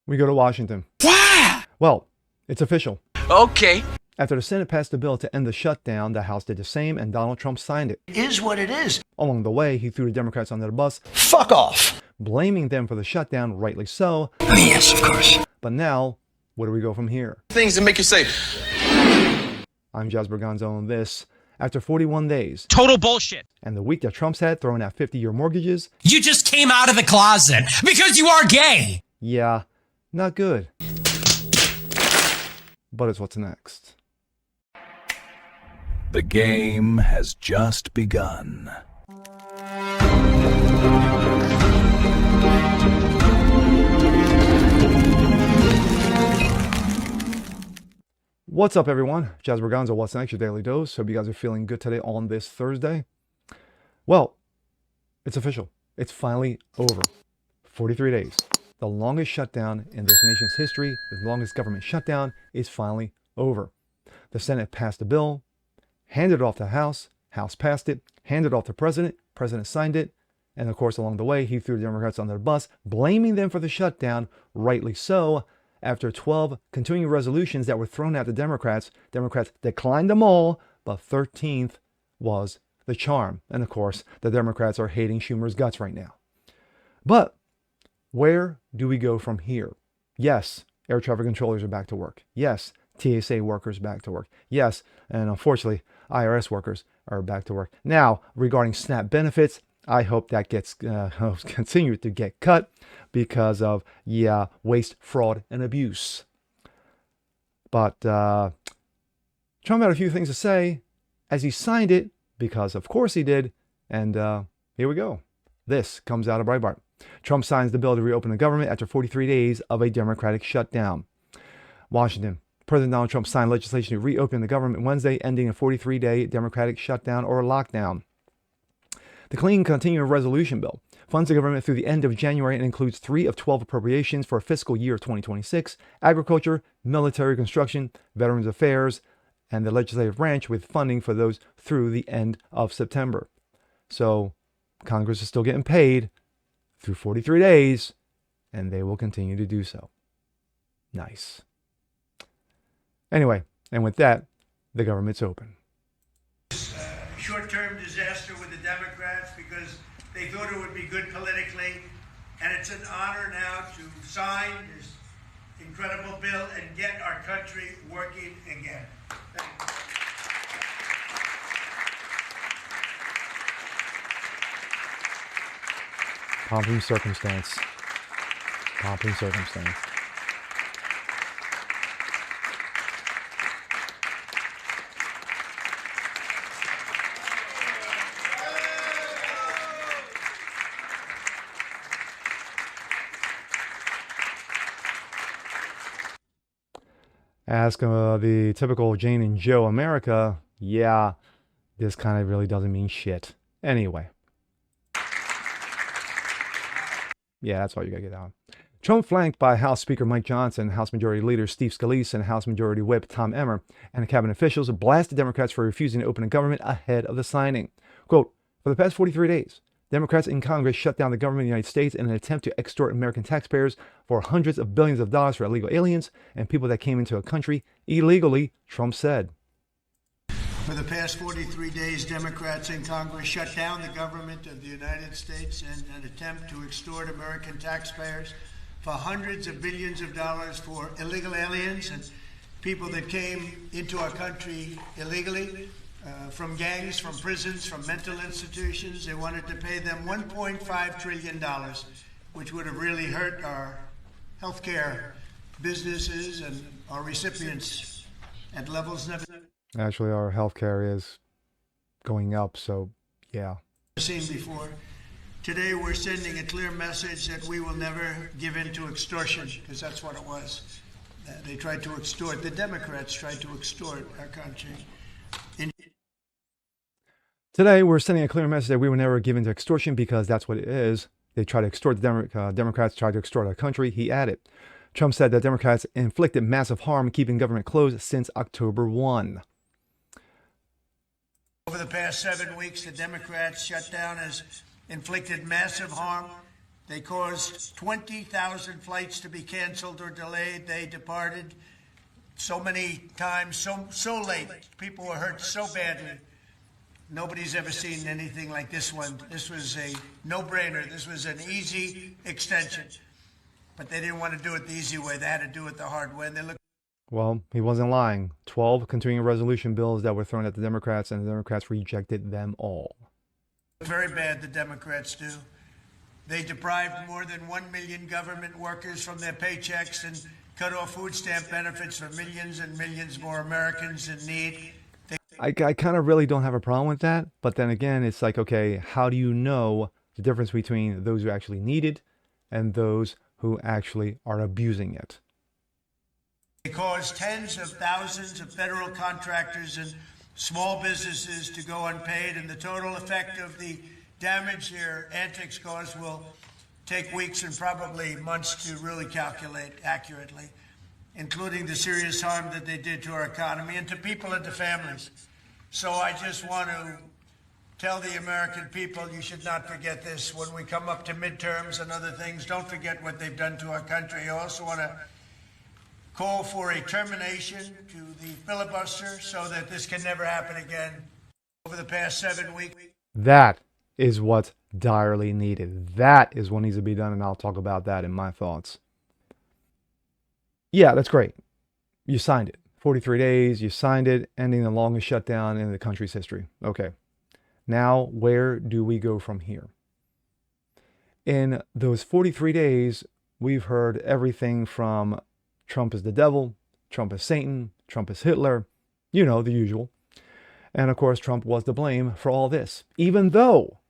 We go to Washington. Wow! Well, it's official. Okay. After the Senate passed a bill to end the shutdown, the House did the same, and Donald Trump signed it. It is what it is. Along the way, he threw the Democrats under the bus, Fuck off. blaming them for the shutdown, rightly so. Yes, of course. But now, where do we go from here? Things that make you say, I'm Jazz Berganzo on this. After 41 days, Total bullshit. and the week that Trump's had throwing out 50-year mortgages, You just came out of the closet because you are gay. yeah, not good. But it's what's next. The game has just begun. What's up, everyone? Jazz Berganzo, what's next? Your daily dose. Hope you guys are feeling good today on this Thursday. Well, it's official. It's finally over. 43 days. The longest shutdown in this nation's history, the longest government shutdown, is finally over. The Senate passed a bill, handed it off to the House passed it, handed it off to the President signed it, and of course, along the way, he threw the Democrats under the bus, blaming them for the shutdown, rightly so. After 12 continuing resolutions that were thrown at the Democrats declined them all, but 13th was the charm. And of course, the Democrats are hating Schumer's guts right now. But where do we go from here? Yes, air traffic controllers are back to work. Yes, TSA workers back to work. Yes, and unfortunately, IRS workers are back to work. Now, regarding SNAP benefits, I hope that gets continued to get cut because of, waste, fraud, and abuse. But Trump had a few things to say as he signed it, because of course he did. And here we go. This comes out of Breitbart. Trump signs the bill to reopen the government after 43 days of a Democratic shutdown. Washington. President Donald Trump signed legislation to reopen the government Wednesday, ending a 43-day Democratic shutdown or lockdown. The clean continuing resolution bill funds the government through the end of January and includes 3 of 12 appropriations for fiscal year 2026, agriculture, military construction, veterans affairs, and the legislative branch with funding for those through the end of September. So Congress is still getting paid through 43 days, and they will continue to do so. Nice. Anyway, and with that, the government's open. Short-term disaster with the Democrats because they thought it would be good politically, and it's an honor now to sign this incredible bill and get our country working again. Thank you. Pomp circumstance. Pomp circumstance. Ask the typical Jane and Joe America, this kind of really doesn't mean shit. Anyway. Yeah, that's all you gotta get out. Trump, flanked by House Speaker Mike Johnson, House Majority Leader Steve Scalise, and House Majority Whip Tom Emmer, and cabinet officials blasted Democrats for refusing to open a government ahead of the signing. Quote, for the past 43 days, Democrats in Congress shut down the government of the United States in an attempt to extort American taxpayers for hundreds of billions of dollars for illegal aliens and people that came into a country illegally, Trump said. For the past 43 days, Democrats in Congress shut down the government of the United States in an attempt to extort American taxpayers for hundreds of billions of dollars for illegal aliens and people that came into our country illegally. From gangs, from prisons, from mental institutions. They wanted to pay them $1.5 trillion, which would have really hurt our healthcare businesses and our recipients at levels never Actually, our healthcare is going up, so yeah. seen before. Today, we're sending a clear message that we will never give in to extortion, because that's what it was. They tried to extort, the Democrats tried to extort our country. Today, we're sending a clear message that we will never give in to extortion because that's what it is. They try to extort the Democrats, try to extort our country, he added. Trump said that Democrats inflicted massive harm keeping government closed since October 1. Over the past 7 weeks, the Democrats' shutdown has inflicted massive harm They caused 20,000 flights to be canceled or delayed. They departed so many times, so late. People were hurt so badly. Nobody's ever seen anything like this one. This was a no-brainer. This was an easy extension. But they didn't want to do it the easy way. They had to do it the hard way. And they looked. Well, he wasn't lying. 12 continuing resolution bills that were thrown at the Democrats, and the Democrats rejected them all. Very bad, the Democrats do. They deprived more than 1 million government workers from their paychecks and cut off food stamp benefits for millions and millions more Americans in need. I kind of really don't have a problem with that. But then again, it's like, okay, how do you know the difference between those who actually need it and those who actually are abusing it? They caused tens of thousands of federal contractors and small businesses to go unpaid, and the total effect of the damage their antics caused will take weeks and probably months to really calculate accurately, including the serious harm that they did to our economy and to people and to families. So I just want to tell the American people, you should not forget this when we come up to midterms and other things. Don't forget what they've done to our country. I also want to call for a termination to the filibuster so that this can never happen again. Over the past 7 weeks. That is what's direly needed. That is what needs to be done, and I'll talk about that in my thoughts. Yeah, that's great. You signed it. 43 days, you signed it, ending the longest shutdown in the country's history. Okay. Now, where do we go from here? In those 43 days, we've heard everything from Trump is the devil, Trump is Satan, Trump is Hitler, you know, the usual. And of course, Trump was to blame for all this. Even though,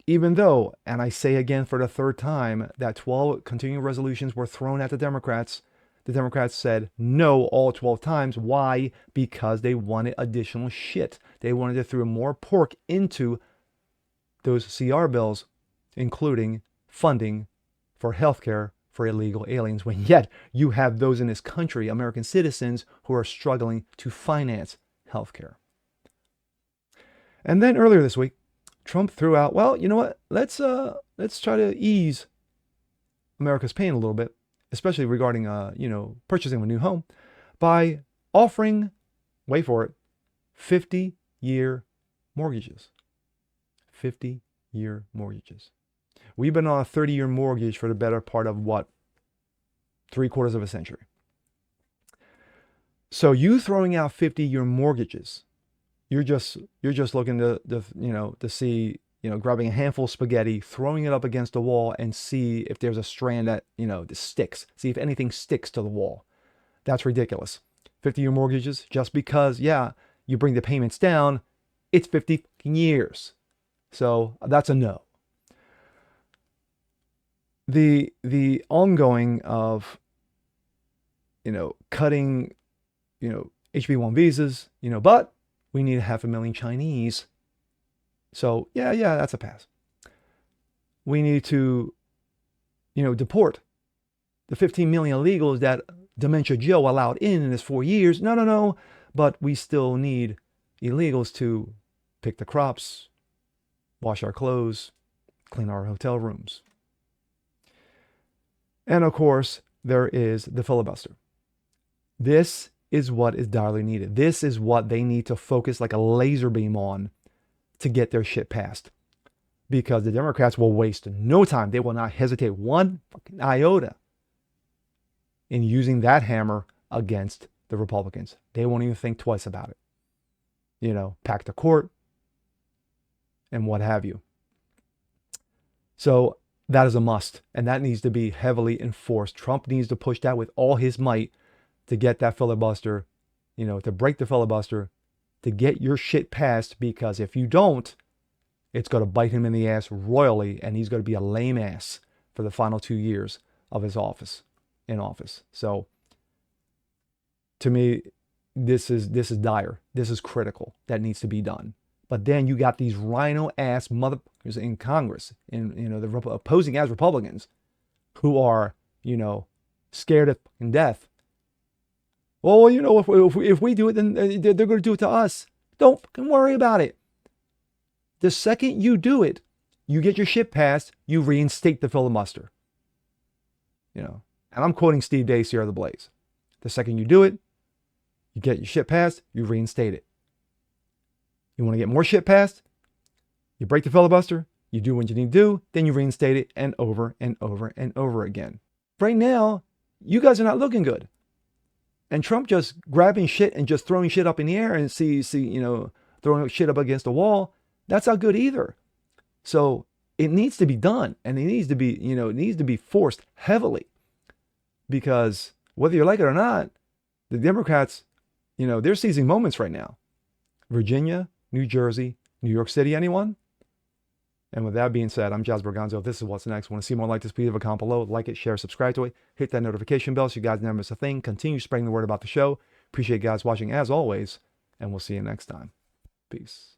and I say again for the third time, that 12 continuing resolutions were thrown at the Democrats said no all 12 times. Why? Because they wanted additional shit. They wanted to throw more pork into those CR bills, including funding for healthcare for illegal aliens, when yet you have those in this country, American citizens, who are struggling to finance healthcare. And then earlier this week, Trump threw out, well, you know what? Let's try to ease America's pain a little bit, especially regarding purchasing a new home, by offering, wait for it, 50-year mortgages. 50-year mortgages. We've been on a 30-year mortgage for the better part of what? 3/4 of a century. So you throwing out 50-year mortgages, you're just looking to see, grabbing a handful of spaghetti, throwing it up against the wall and see if there's a strand that, that sticks. See if anything sticks to the wall. That's ridiculous. 50-year mortgages, just because, you bring the payments down, it's 50 years. So that's a no. The ongoing of, cutting, HB1 visas, but we need 500,000 Chinese. So yeah, that's a pass. We need to, deport the 15 million illegals that Dementia Joe allowed in his 4 years. No. But we still need illegals to pick the crops, wash our clothes, clean our hotel rooms. And of course, there is the filibuster. This is what is direly needed. This is what they need to focus like a laser beam on to get their shit passed. Because the Democrats will waste no time. They will not hesitate one fucking iota in using that hammer against the Republicans. They won't even think twice about it. Pack the court and what have you. So that is a must, and that needs to be heavily enforced. Trump needs to push that with all his might to get that filibuster, to break the filibuster, to get your shit passed, because if you don't, it's going to bite him in the ass royally, and he's going to be a lame ass for the final 2 years of his office. So to me, this is dire. This is critical. That needs to be done. But then you got these rhino-ass motherfuckers in Congress, the opposing as Republicans, who are, scared of death. Well, if we do it, then they're going to do it to us. Don't fucking worry about it. The second you do it, you get your shit passed, you reinstate the filibuster. You know, and I'm quoting Steve Day, Sierra the Blaze. The second you do it, you get your shit passed, you reinstate it. You want to get more shit passed? You break the filibuster, you do what you need to do, then you reinstate it, and over and over and over again. Right now, you guys are not looking good. And Trump just grabbing shit and just throwing shit up in the air and throwing shit up against the wall, that's not good either. So it needs to be done, and it needs to be forced heavily, because whether you like it or not, the Democrats, they're seizing moments right now. Virginia, New Jersey, New York City, anyone? And with that being said, I'm Jazz Berganzo. This is What's Next. Want to see more like this? Please leave a comment below. Like it, share, subscribe to it. Hit that notification bell so you guys never miss a thing. Continue spreading the word about the show. Appreciate you guys watching as always, and we'll see you next time. Peace.